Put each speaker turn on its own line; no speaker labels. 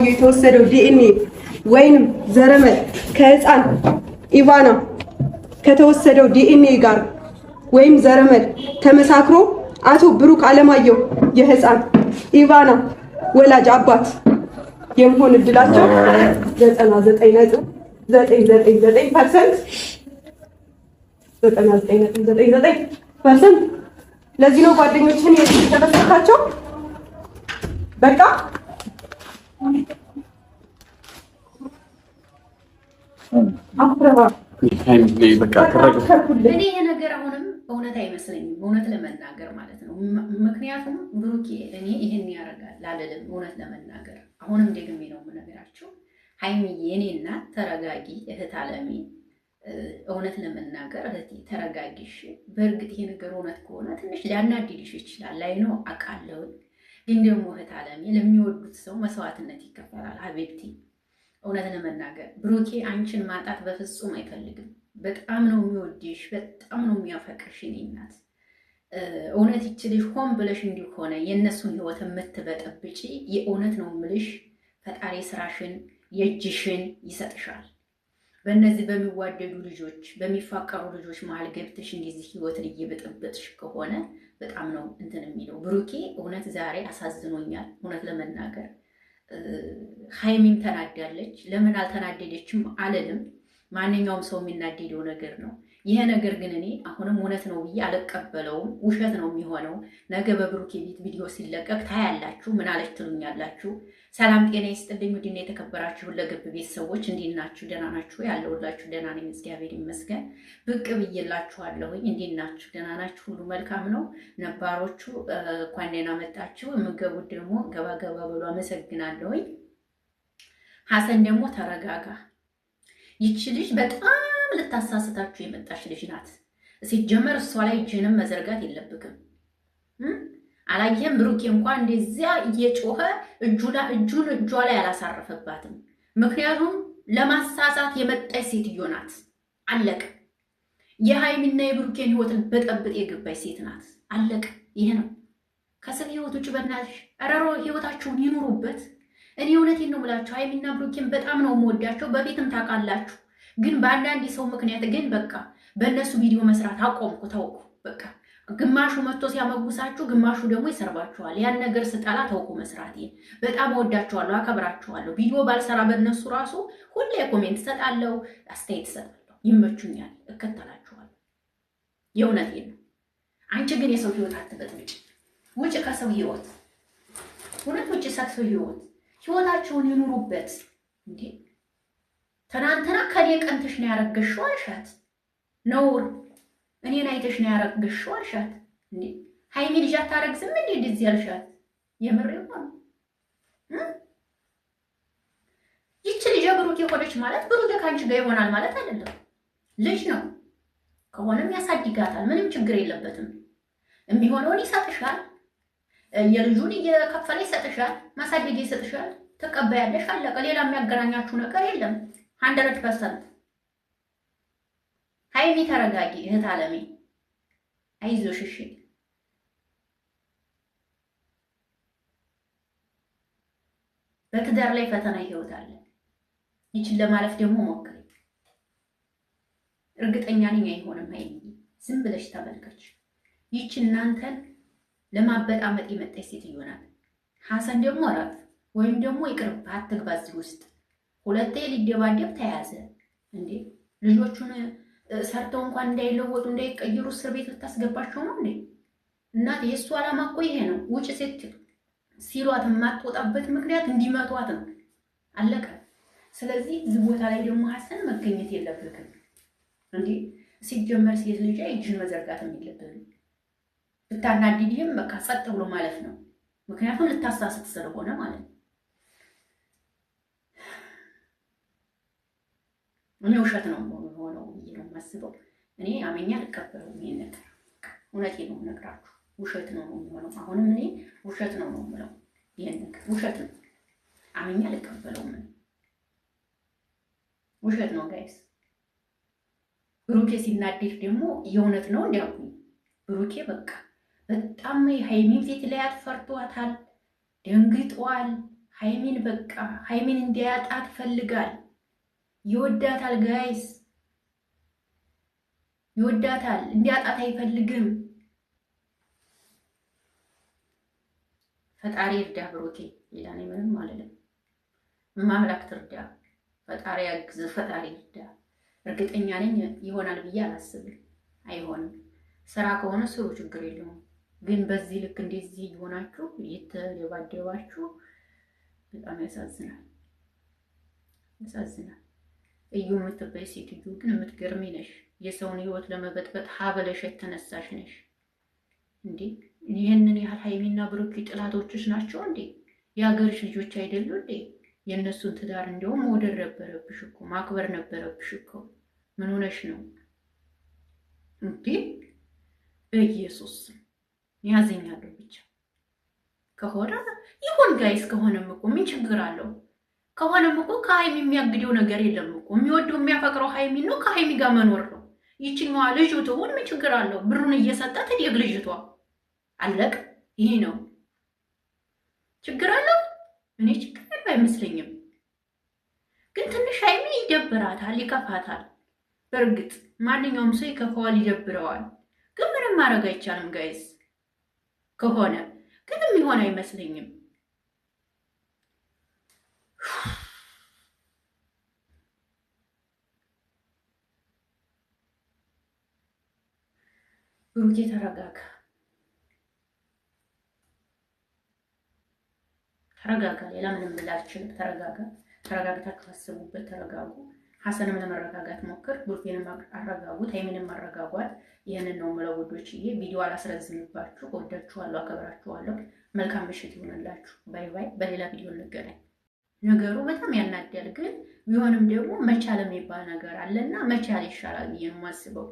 የተወሰደው ዲኤንኤ ወይንም ዘረመል ከህፃን ኢቫና ከተወሰደው ዲኤንኤ ጋር ወይም ዘረመል ተመሳክሮ አቶ ብሩክ አለማየሁ የህፃን ኢቫና ወላጅ አባት የመሆን እድላቸው 99.99% ለዚህ ነው ጓደኞችን የተመሰካቸው በቃ
እኔ ይሄ ነገር አሁንም እውነት አይመስለኝም፣ እውነት ለመናገር ማለት ነው። ምክንያቱም ብሩኬ እኔ ይሄን ያደርጋል ላለለም እውነት ለመናገር አሁንም ደግሜ ነው የምነግራቸው። ሀይሚዬ የኔ እናት ተረጋጊ፣ እህት አለሜ እውነት ለመናገር እህቴ ተረጋጊሽ። በእርግጥ ይሄ ነገር እውነት ከሆነ ትንሽ ሊያናድድሽ ይችላል ላይ ነው አውቃለሁ። ግን ደግሞ እህት አለሜ ለሚወዱት ሰው መስዋዕትነት ይከፈላል። ሀቢብቲ እውነት ለመናገር ብሩኬ አንቺን ማጣት በፍጹም አይፈልግም። በጣም ነው የሚወድሽ፣ በጣም ነው የሚያፈቅርሽ። የኔ እናት እውነት ይችልሽ ሆን ብለሽ እንዲሆነ የእነሱን ህይወት የምትበጠብጪ የእውነት ነው ምልሽ። ፈጣሪ ስራሽን የእጅሽን ይሰጥሻል። በእነዚህ በሚዋደዱ ልጆች በሚፋቀሩ ልጆች መሀል ገብተሽ እንደዚህ ህይወትን እየበጠበጥሽ ከሆነ በጣም ነው እንትን የሚለው። ብሩኬ እውነት ዛሬ አሳዝኖኛል እውነት ለመናገር። ሀይሚም ተናዳለች። ለምን አልተናደደችም አልልም። ማንኛውም ሰው የሚናደደው ነገር ነው። ይሄ ነገር ግን እኔ አሁንም እውነት ነው ብዬ አልቀበለውም። ውሸት ነው የሚሆነው። ነገ በብሩኬ ቤት ቪዲዮ ሲለቀቅ ታያላችሁ። ምን አለች ትሉኛላችሁ። ሰላም ጤና ይስጥልኝ ውድና የተከበራችሁ ለገብ ቤተሰቦች እንዴት ናችሁ? ደህና ናችሁ? ያለሁላችሁ ደህና ነኝ፣ እግዚአብሔር ይመስገን። ብቅ ብዬላችኋለሁኝ። እንዴት ናችሁ? ደህና ናችሁ? ሁሉ መልካም ነው? ነባሮቹ እንኳን ደህና መጣችሁ። የምገቡት ደግሞ ገባ ገባ ብሎ አመሰግናለሁኝ። ሐሰን ደግሞ ተረጋጋ። ይቺ ልጅ በጣም ልታሳስታችሁ የመጣች ልጅ ናት። ሲጀመር እሷ ላይ እጅንም መዘርጋት የለብክም። አላየህም? ብሩኬ እንኳን እንደዚያ እየጮኸ እጁን እጇ ላይ አላሳረፈባትም። ምክንያቱም ለማሳሳት የመጣች ሴትዮ ናት። አለቅ። የሃይሚና የብሩኬን ህይወት በጠብጥ የገባች ሴት ናት። አለቅ። ይሄ ነው። ከሰው ህይወት ውጭ በእናትሽ አረሮ ህይወታችሁን ይኑሩበት። እኔ እውነቴን ነው የምላችሁ፣ ሃይሚና ብሩኬን በጣም ነው የምወዳቸው። በፊትም ታውቃላችሁ። ግን በአንዳንድ ሰው ምክንያት ግን በቃ በእነሱ ቪዲዮ መስራት አቆምኩ፣ ተውኩ። በቃ ግማሹ መጥቶ ሲያመጉሳችሁ፣ ግማሹ ደግሞ ይሰርባችኋል። ያን ነገር ስጠላ ተውኩ መስራት። በጣም እወዳችኋለሁ፣ አከብራችኋለሁ። ቪዲዮ ባልሰራ በእነሱ ራሱ ሁሌ ኮሜንት እሰጣለሁ፣ አስተያየት እሰጣለሁ። ይመቹኛል፣ እከተላችኋለሁ። የእውነቴን ነው። አንቺ ግን የሰው ህይወት አትበጥብጭ። ውጭ ከሰው ህይወት፣ እውነት ውጭ ከሰው ህይወት። ህይወታቸውን ይኑሩበት። እንዴ ትናንትና ከኔ ቀንተሽ ነው ያረገሽው አልሻት። ነውር እኔን አይተሽ ነው ያረገሽው አልሻት። እንዴ ሃይሚ ልጅ አታረግዝም እንዴ እንደዚህ ያልሻት? የምሬው ነው። ይቺ ልጅ ብሩክ የሆነች ማለት ብሩክ ካንቺ ጋር ይሆናል ማለት አይደለም። ልጅ ነው ከሆነም ያሳድጋታል። ምንም ችግር የለበትም። የሚሆነውን ይሰጥሻል። የልጁን እየከፈለ ይሰጥሻል። ማሳደጊያ ይሰጥሻል። ተቀበያለሽ። አለቀ። ሌላ የሚያገናኛችሁ ነገር የለም። 100%። ሃይሚ ተረጋጊ እህት አለሜ፣ አይዞሽ እሺ። በትዳር ላይ ፈተና ህይወት አለ። ይችን ለማለፍ ደግሞ ሞክሪ። እርግጠኛ ነኝ አይሆንም። ሃይሚ ዝም ብለሽ ተመልከች። ይችን እናንተን ለማበጣመጥ የመጣች ሴትዮ ናት። ሐሰን ደግሞ አራት ወይም ደግሞ ይቅርብ አትግባ እዚህ ውስጥ። ሁለቴ ሊደባደብ ተያዘ። እንዴ ልጆቹን ሰርተው እንኳን እንዳይለወጡ እንዳይቀየሩ እስር ቤት ልታስገባቸው ነው እንዴ? እናት የእሱ ዓላማ እኮ ይሄ ነው። ውጭ ሴት ሲሏት የማትወጣበት ምክንያት እንዲመቷት ነው። አለቀ። ስለዚህ እዚህ ቦታ ላይ ደግሞ ሐሰን መገኘት የለብህም። እንዴ ሲጀመር ሴት ልጅ እጅን መዘርጋት የለብህም። ብታናድድህም በቃ ጸጥ ብሎ ማለፍ ነው። ምክንያቱም ልታሳስት ስለሆነ ማለት ነው። እኔ ውሸት ነው ሆነው ብዬ ነው የማስበው። እኔ አመኛ አልቀበለውም። ይሄን ነገር እውነቴን ነው የምነግራችሁ። ውሸት ነው የሚሆነው። አሁንም እኔ ውሸት ነው የምለው። ይሄን ነገር ውሸት ነው፣ አመኛ አልቀበለውም። ውሸት ነው ጋይስ። ብሩኬ ሲናደድ ደግሞ የእውነት ነው እንዲያውቁ። ብሩኬ በቃ በጣም ሃይሚን ፊት ላይ አትፈርቷታል፣ ደንግጧል። ሀይሚን በቃ ሀይሚን እንዲያጣት ፈልጋል። ይወዳታል ጋይስ፣ ይወዳታል። እንዲያጣት አይፈልግም። ፈጣሪ እርዳ ብሩኬ፣ ሌላ እኔ ምንም አልልም። ማምላክ ትርዳ፣ ፈጣሪ ያግዝ፣ ፈጣሪ ይርዳ። እርግጠኛ ነኝ ይሆናል ብዬ አላስብም። አይሆንም። ስራ ከሆነ ስሩ፣ ችግር የለውም። ግን በዚህ ልክ እንደዚህ ይሆናችሁ እየተደባደባችሁ በጣም ያሳዝናል፣ ያሳዝናል። እዩ የምትበይ ሴትዮ ግን የምትገርሚ ነሽ። የሰውን ህይወት ለመበጥበጥ ሀበለሽ የተነሳሽ ነሽ እንዴ! ይህንን ያህል ሀይሚና ብሩኬ ጥላቶችሽ ናቸው እንዴ? የሀገርሽ ልጆች አይደሉ እንዴ? የእነሱን ትዳር እንዲያውም መውደድ ነበረብሽ እኮ፣ ማክበር ነበረብሽ እኮ። ምን ሆነሽ ነው እንዴ? በኢየሱስ ያዘኛለሁ ብቻ። ከሆነ ይሁን ጋይስ፣ ከሆነም እኮ ምን ችግር አለው? ከሆነም እኮ ከሀይሚ የሚያግደው ነገር የለም እኮ። የሚወደው የሚያፈቅረው ሀይሚ ነው፣ ከሀይሚ ጋር መኖር ነው። ይችኛዋ ልጁ ትሁን፣ ምን ችግር አለው? ብሩን እየሰጠ ትደግ ልጅቷ። አለቅ። ይሄ ነው ችግር አለው? እኔ ችግር አይመስለኝም። ግን ትንሽ ሀይሚ ይደብራታል፣ ይከፋታል። በእርግጥ ማንኛውም ሰው ይከፋዋል፣ ይደብረዋል። ግን ምንም ማድረግ አይቻልም ጋይስ። ከሆነ ግን የሚሆን አይመስለኝም። ብሩኬ ተረጋጋ፣ ተረጋጋ። ሌላ ምንም ልል አልችልም። ተረጋጋ። ተረጋግታችሁ አስቡበት። ተረጋጉ። ሀሰንም ለመረጋጋት ሞክር፣ ብሩኬንም አረጋጉት፣ ሀይሚንም አረጋጓት። ይህንን ነው የምለው ውዶችዬ። ቪዲዮ አላስረዝምባችሁ። ወዳችኋለሁ፣ አከብራችኋለሁ። መልካም ምሽት ይሆንላችሁ። ባይ ባይ። በሌላ ቪዲዮ እንገናኝ። ነገሩ በጣም ያናዳል፣ ግን ቢሆንም ደግሞ መቻል የሚባል ነገር አለና መቻል ይሻላል ብዬ ነው የማስበው።